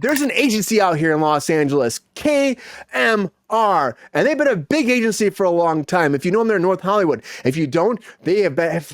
there's an agency out here in Los Angeles, KMR, and they've been a big agency for a long time. If you know them, they're in North Hollywood. If you don't, they have been, it's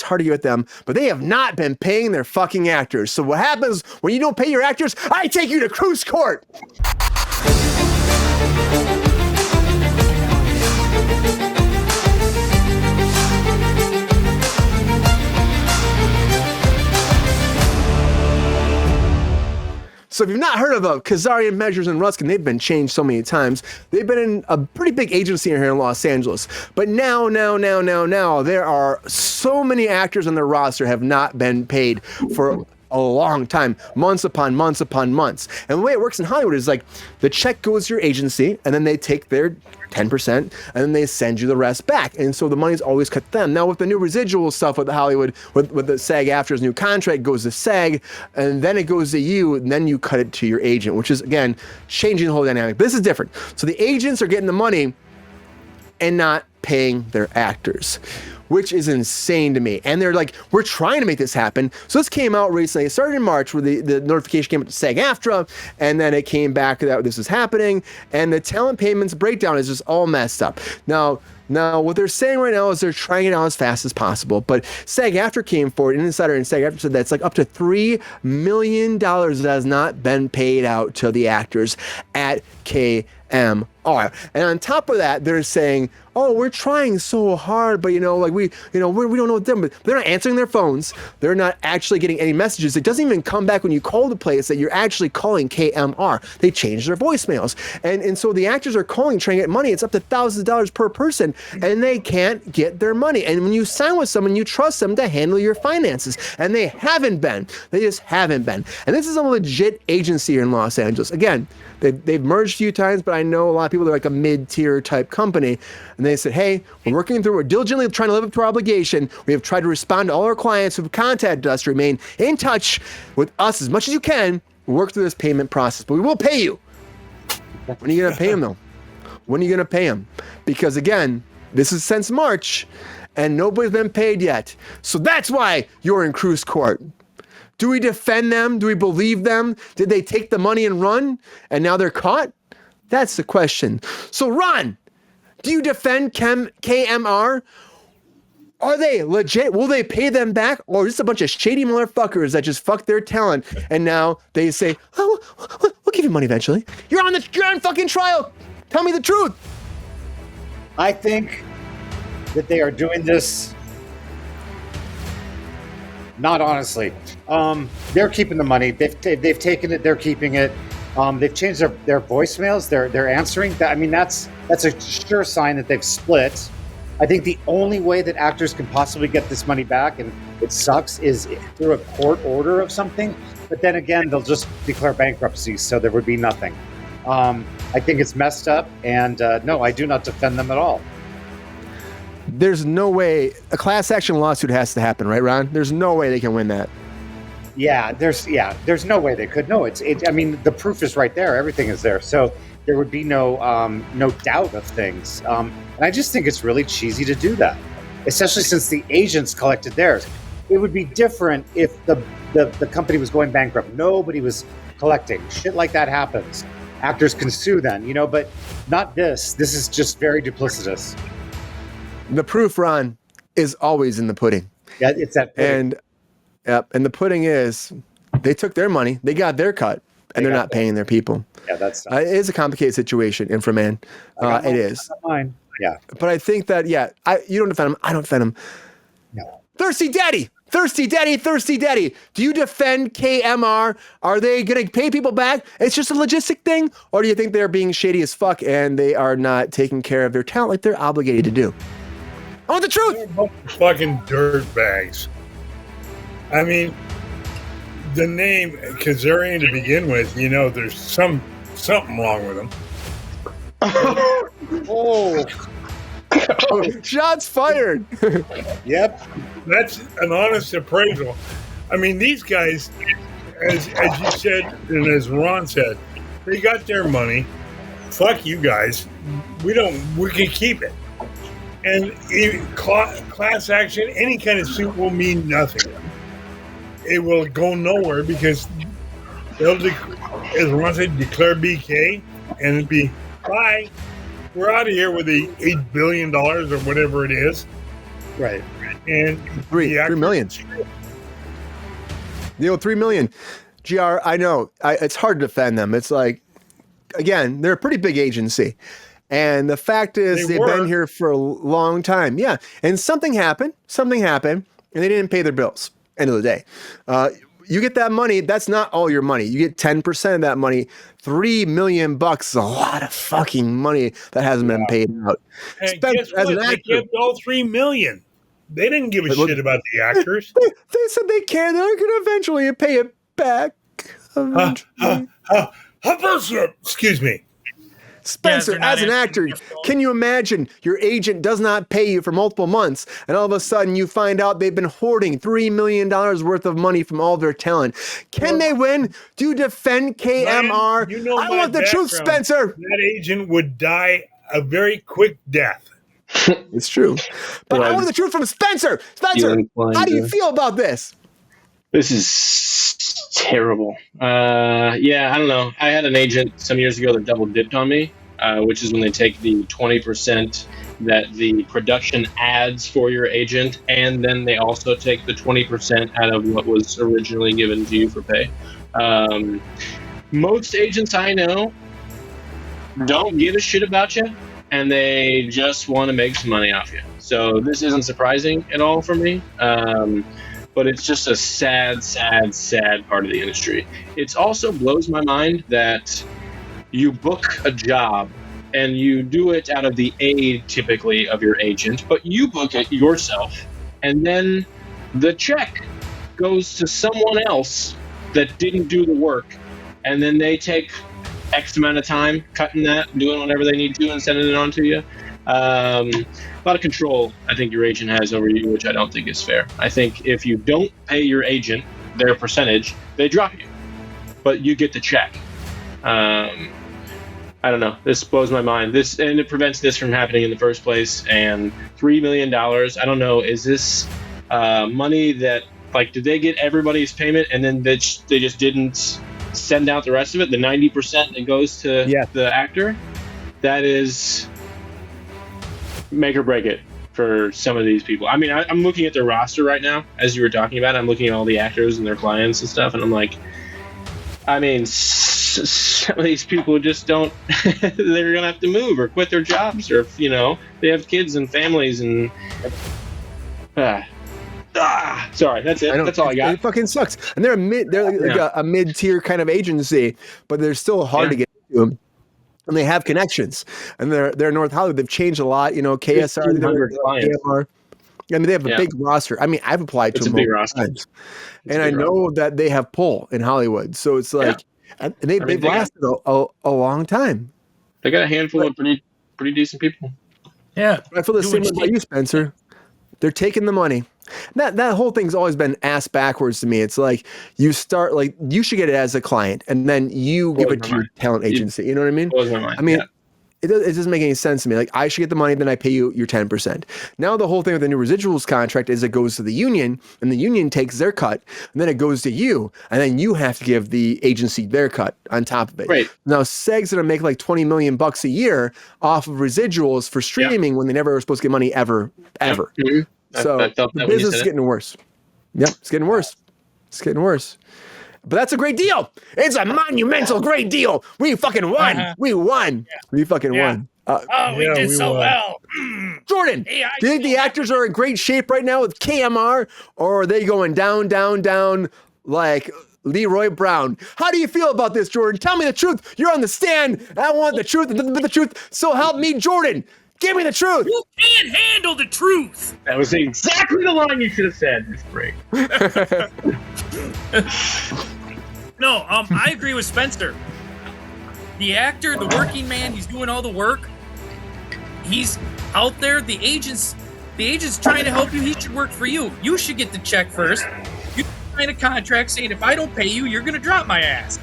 hard to get with them, but they have not been paying their fucking actors. So what happens when you don't pay your actors? I take you to Kruse Court. So if you've not heard of Kazarian, Measures, and Ruskin, they've been changed so many times. They've been in a pretty big agency here in Los Angeles. But now, there are so many actors on their roster have not been paid for a long time, months upon months upon months. And the way it works in Hollywood is like the check goes to your agency, and then they take their 10%, and then they send you the rest back. And so the money's always cut to them. Now with the new residual stuff with the Hollywood, with the SAG-AFTRA's new contract, goes to SAG, and then it goes to you, and then you cut it to your agent, which is, again, changing the whole dynamic. But this is different. So the agents are getting the money and not paying their actors, which is insane to me. And they're like, we're trying to make this happen. So this came out recently. It started in March where the notification came up to SAG-AFTRA, and then it came back that this is happening, and the talent payments breakdown is just all messed up. Now what they're saying right now is they're trying it out as fast as possible, but SAG-AFTRA came forward, an insider in SAG-AFTRA said that's like up to $3 million that has not been paid out to the actors at KMR. And on top of that, they're saying, oh, we're trying so hard, but we don't know what them, but they're not answering their phones. They're not actually getting any messages. It doesn't even come back when you call the place that you're actually calling KMR. They changed their voicemails. And so the actors are calling, trying to get money. It's up to thousands of dollars per person, and they can't get their money. And when you sign with someone, you trust them to handle your finances, and they haven't been. They just haven't been. And this is a legit agency here in Los Angeles. Again, they've merged a few times, but I know a lot of people, they're like a mid-tier type company, and they said, hey, we're diligently trying to live up to our obligation. We have tried to respond to all our clients who have contacted us to remain in touch with us as much as you can. We'll work through this payment process, but we will pay you. When are you going to pay them, though? When are you going to pay them? Because, again, this is since March, and nobody's been paid yet. So that's why you're in Kruse Court. Do we defend them? Do we believe them? Did they take the money and run, and now they're caught? That's the question. So, Ron, do you defend KMR? Are they legit? Will they pay them back? Or just a bunch of shady motherfuckers that just fucked their talent, and now they say, oh, we'll give you money eventually. You're on fucking trial. Tell me the truth. I think that they are doing this not honestly. They're keeping the money. They've taken it. They're keeping it. They've changed their voicemails. They're answering. That's a sure sign that they've split. I think the only way that actors can possibly get this money back, and it sucks, is through a court order of something. But then again, they'll just declare bankruptcy, so there would be nothing. I think it's messed up, and no, I do not defend them at all. There's no way a class action lawsuit has to happen, right, Ron? There's no way they can win that. Yeah, there's no way they could. No, I mean, the proof is right there. Everything is there. So there would be no doubt of things. And I just think it's really cheesy to do that, especially since the agents collected theirs. It would be different if the company was going bankrupt. Nobody was collecting. Shit like that happens. Actors can sue then, but not this. This is just very duplicitous. The proof, Ron, is always in the pudding. Yeah, it's that pudding. And the pudding is they took their money, they got their cut, and they're not paying their people. Yeah, that's it is a complicated situation, Inframan. It is. Mine. Yeah. But I think that, you don't defend him. I don't defend him. No. Thirsty Daddy. Do you defend KMR? Are they going to pay people back? It's just a logistic thing? Or do you think they're being shady as fuck and they are not taking care of their talent like they're obligated to do? I want the truth. They're a bunch of fucking dirtbags. I mean, the name Kazarian to begin with, there's something wrong with him. Oh, shots fired. Yep. That's an honest appraisal. I mean, these guys, as you said, and as Ron said, they got their money. Fuck you guys. We can keep it. And class action, any kind of suit will mean nothing. It will go nowhere because they'll, as Ron said, declare BK, and it'd be, bye. We're out of here with the $8 billion or whatever it is. Right. And $3 million. They owe $3 million. GR, I know. It's hard to defend them. It's like, again, they're a pretty big agency. And the fact is they've been here for a long time. Yeah. And something happened, and they didn't pay their bills. End of the day. You get that money, that's not all your money. You get 10% of that money. $3 million is a lot of fucking money that hasn't been paid out. And guess what? They kept all $3 million. They didn't give a shit about the actors. They said they can. They're going to eventually pay it back. Excuse me. Spencer, as an actor, can you imagine your agent does not pay you for multiple months, and all of a sudden you find out they've been hoarding $3 million worth of money from all their talent? Can they win? Do you defend KMR? You know I want the truth, Spencer. That agent would die a very quick death. It's true. But I want the truth from Spencer. Spencer, how do you feel about this? This is terrible. Yeah, I don't know. I had an agent some years ago that double dipped on me, which is when they take the 20% that the production adds for your agent, and then they also take the 20% out of what was originally given to you for pay. Most agents I know don't give a shit about you, and they just want to make some money off you. So this isn't surprising at all for me. But it's just a sad part of the industry. It also blows my mind that you book a job and you do it out of the aid typically of your agent, but you book it yourself, and then the check goes to someone else that didn't do the work, and then they take X amount of time cutting that, doing whatever they need to, and sending it on to you. A lot of control I think your agent has over you, which I don't think is fair. I think if you don't pay your agent their percentage, they drop you, but you get the check. I don't know. This blows my mind. And it prevents this from happening in the first place. And $3 million, I don't know. Is this money that, like, did they get everybody's payment and then they just didn't send out the rest of it? The 90% that goes to the actor? That is make or break it for some of these people. I mean, I'm looking at their roster right now, as you were talking about. I'm looking at all the actors and their clients and stuff, and I'm like, I mean, some of these people just don't, they're going to have to move or quit their jobs, or, you know, they have kids and families and, sorry, that's it. That's all I got. It fucking sucks. And they're a mid-tier kind of agency, but they're still hard to get into them. And they have connections, and they're North Hollywood. They've changed a lot, you know. KSR, KMR. I mean, they have a big roster. I mean, I've applied to them multiple times, and I know that they have pull in Hollywood. So it's like, and they've lasted a long time. They got a handful of pretty decent people. Yeah, I feel the same way about you, Spencer. They're taking the money. That whole thing's always been ass backwards to me. It's like you start, like, you should get it as a client, and then you give it to your talent agency. You know what I mean? I mean, it doesn't make any sense to me. Like, I should get the money, then I pay you your 10%. Now the whole thing with the new residuals contract is it goes to the union, and the union takes their cut, and then it goes to you, and then you have to give the agency their cut on top of it. Right. Now SEG's gonna make like $20 million a year off of residuals for streaming when they never were supposed to get money ever. Mm-hmm. So the business is getting worse. Yep, it's getting worse. It's getting worse. But that's a great deal. It's a monumental great deal. We fucking won. We won. Yeah. We fucking won. We did so well. Jordan, do you think the actors are in great shape right now with KMR, or are they going down, down, down like Leroy Brown? How do you feel about this, Jordan? Tell me the truth. You're on the stand. I want the truth, the truth. So help me, Jordan. Give me the truth. You can't handle the truth. That was exactly the line you should have said. It's great. No, I agree with Spencer. The actor, the working man, he's doing all the work. He's out there. The agent's trying to help you. He should work for you. You should get the check first. You sign a contract saying, if I don't pay you, you're going to drop my ass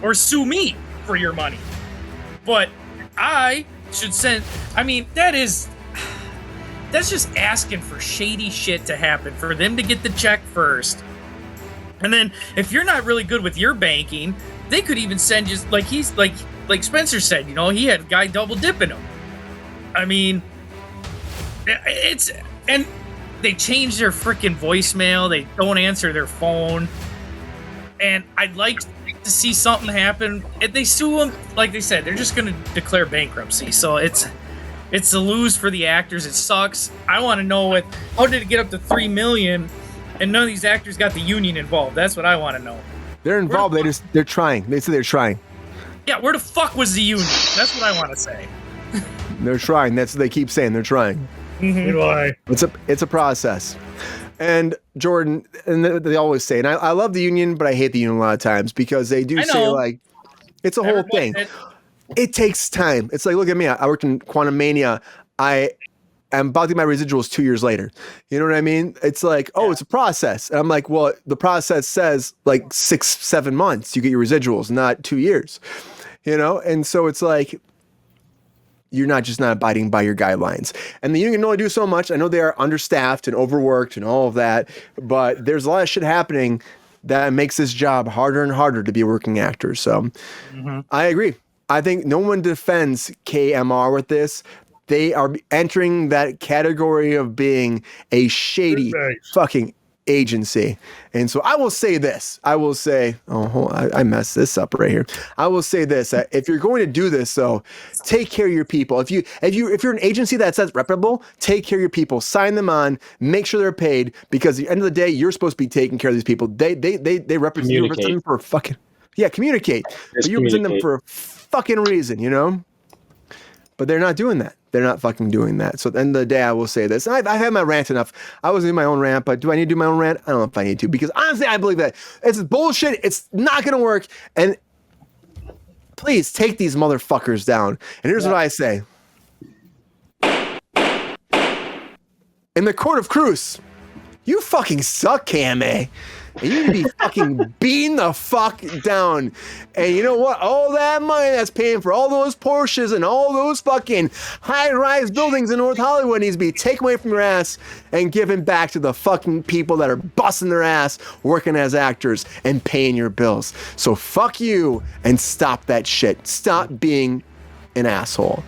or sue me for your money. But I should send. I mean, that's just asking for shady shit to happen, for them to get the check first, And then if you're not really good with your banking, they could even send you like Spencer said, he had a guy double dipping him. I mean, and they change their freaking voicemail. They don't answer their phone. And I'd like to see something happen. If they sue them, like they said, they're just going to declare bankruptcy. So it's a lose for the actors. It sucks. I want to know how did it get up to $3 million and none of these actors got the union involved? That's what I want to know. They're involved. They're trying. They say they're trying. Yeah, where the fuck was the union? That's what I want to say. They're trying. That's what they keep saying. They're trying. Mm-hmm. It's a process. And Jordan, and they always say, and I love the union, but I hate the union a lot of times because they do say like, it's a whole thing. It takes time. It's like, look at me. I worked in Quantum Mania. I am about to get my residuals 2 years later. You know what I mean? It's like, it's a process. And I'm like, well, the process says like 6-7 months you get your residuals, not 2 years. And so it's like, you're not abiding by your guidelines. And the union can only do so much. I know they are understaffed and overworked and all of that, but there's a lot of shit happening that makes this job harder and harder to be a working actor. So I agree. I think no one defends KMR with this. They are entering that category of being a shady fucking agency. And so I will say this. I messed this up right here. I will say this. If you're going to do this, though, take care of your people. If you're an agency that says reputable, take care of your people. Sign them on. Make sure they're paid, because at the end of the day, you're supposed to be taking care of these people. They represent them for a fucking communicate. But you represent them for a fucking reason, But they're not doing that. They're not fucking doing that. So at the end of the day, I will say this. I've had my rant enough. I was in my own rant, but do I need to do my own rant? I don't know if I need to, because honestly, I believe that it's bullshit. It's not going to work. And please take these motherfuckers down. And here's what I say. In the court of Kruse, you fucking suck, KMA. And you need to be fucking beaten the fuck down. And you know what? All that money that's paying for all those Porsches and all those fucking high-rise buildings in North Hollywood needs to be taken away from your ass and given back to the fucking people that are busting their ass working as actors and paying your bills. So fuck you and stop that shit. Stop being an asshole.